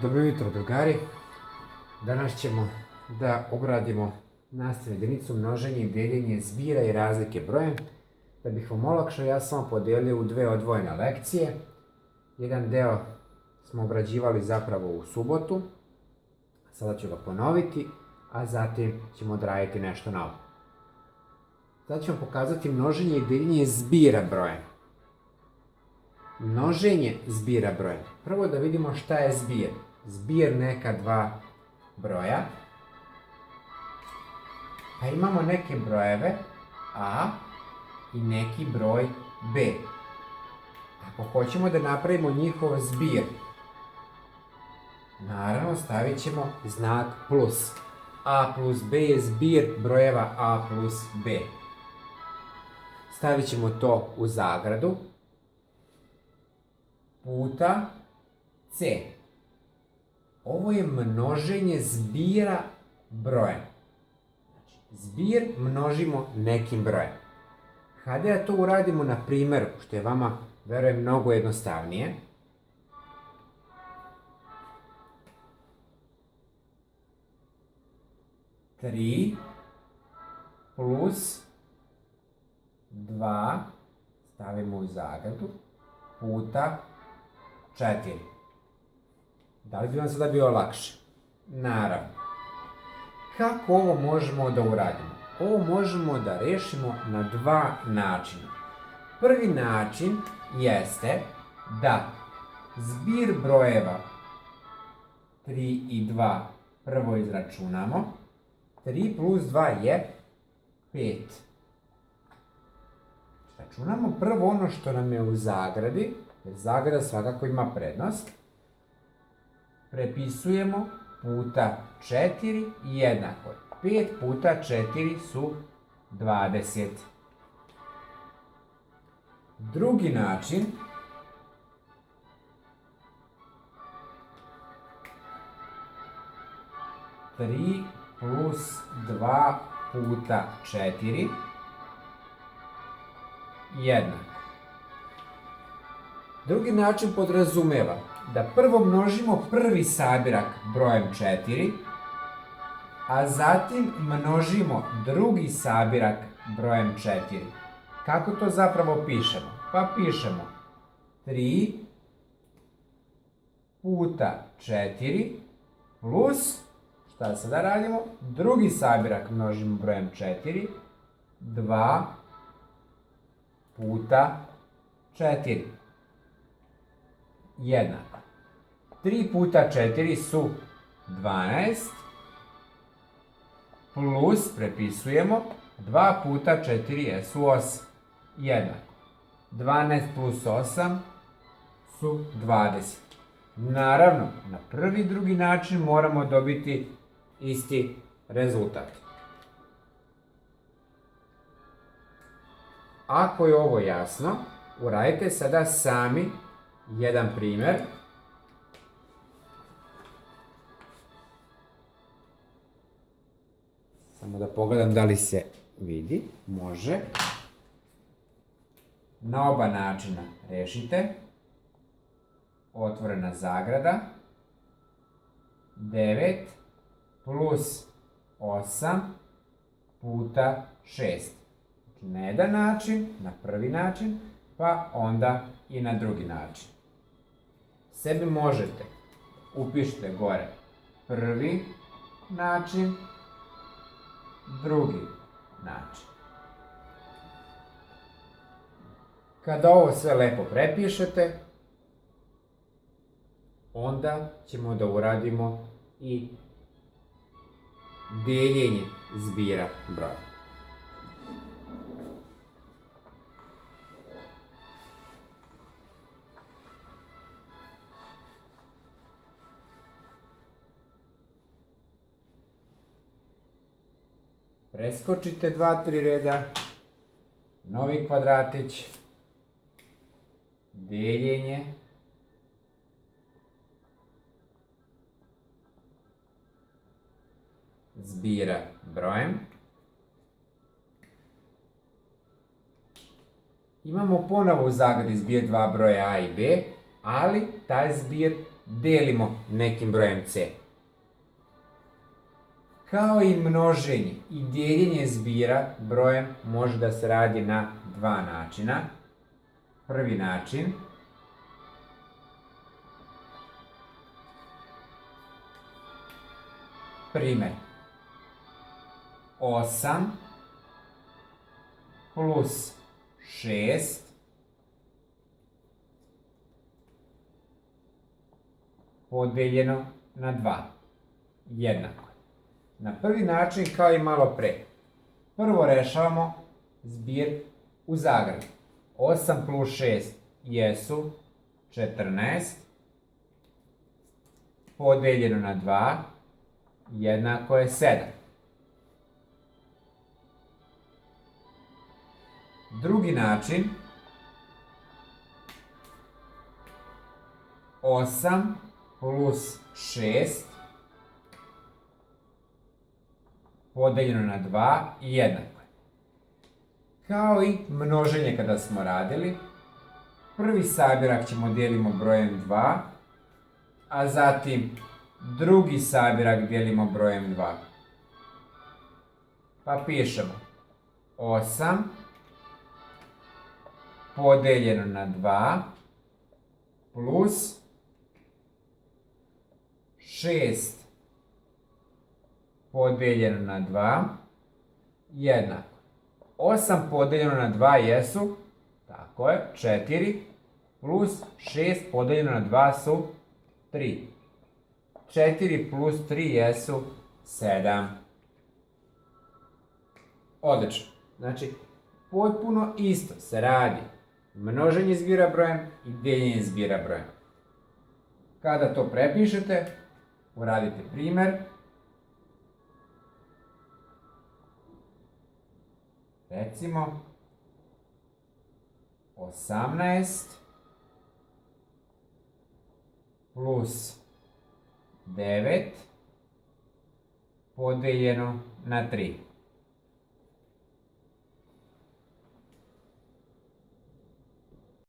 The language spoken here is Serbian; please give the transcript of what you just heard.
Dobro jutro, drugari. Danas ćemo da obradimo nastavnu jedinicu množenje i deljenje zbira i razlike brojem. Da bih vam olakšao, ja sam vam podelio u dve odvojene lekcije. Jedan deo smo obrađivali zapravo u subotu, sada ću ga ponoviti, a zatim ćemo odraditi nešto novo. Sada ću vam pokazati množenje i deljenje zbira brojem. Množenje zbira brojem. Prvo da vidimo šta je zbir. Zbir neka dva broja. Pa imamo neke brojeve A i neki broj B. Ako hoćemo da napravimo njihov zbir, naravno stavit ćemo znak plus. A plus B je zbir brojeva A plus B. Stavit ćemo to u zagradu puta C. Ovo je množenje zbira brojem. Znači, zbir množimo nekim brojem. Hajde da to uradimo na primjeru, što je vama, verujem, mnogo jednostavnije. Tri plus 2 stavimo u zagradu puta 4. Da li bi vam sada bilo lakše? Naravno. Kako ovo možemo da uradimo? Ovo možemo da rešimo na dva načina. Prvi način jeste da zbir brojeva 3 i 2 prvo izračunamo. 3 plus 2 je 5. Računamo prvo ono što nam je u zagradi, jer zagrada svakako ima prednost. Prepisujemo puta 4 jednako. 5 puta 4 su 20. Drugi način tri plus 2 puta 4 jednako. Drugi način podrazumeva da prvo množimo prvi sabirak brojem 4, a zatim množimo drugi sabirak brojem 4. Kako to zapravo pišemo? Pa pišemo 3 puta 4 plus, šta sada radimo? Drugi sabirak množimo brojem 4, 2 puta 4. Jednako. 3 puta 4 su 12, plus, prepisujemo, 2 puta 4 jesu 8, jednako. 12 plus 8 su 20. Naravno, na prvi i drugi način moramo dobiti isti rezultat. Ako je ovo jasno, uradite sada sami jedan primjer. Samo da pogledam da li se vidi. Može. Na oba načina rešite. Otvorena zagrada. 9 plus 8 puta 6. Znači na jedan način, na prvi način, pa onda i na drugi način. Sebi možete, upišite gore prvi način, drugi način. Kada ovo sve lepo prepišete, onda ćemo da uradimo i deljenje zbira broja. Preskočite 2-3 reda, novi kvadratić, deljenje, zbira brojem. Imamo ponovo u zagradi zbir dva broja A i B, ali taj zbir delimo nekim brojem c. Kao i množenje i dijeljenje zbira brojem može da se radi na dva načina. Prvi način, primjer, 8 plus 6 podeljeno na 2, jednako. Na prvi način kao i malo pre. Prvo rešavamo zbir u zagradi. 8 plus 6 jesu 14, podeljeno na 2, jednako je 7. Drugi način, 8 plus 6 podeljeno na 2 jednako je. Kao i množenje kada smo radili, prvi sabirak ćemo dijelimo brojem 2, a zatim drugi sabirak dijelimo brojem 2. Pa pišemo 8 podeljeno na 2 plus 6 podeljeno na 2 jednako. 8 podeljeno na 2 jesu, tako je, 4 plus 6 podeljeno na 2 su 3. 4 plus 3 jesu 7. Odlično. Znači, potpuno isto se radi množenje zbira brojem i deljenje zbira brojem. Kada to prepišete, uradite primer. Recimo, 18 plus 9 podeljeno na 3.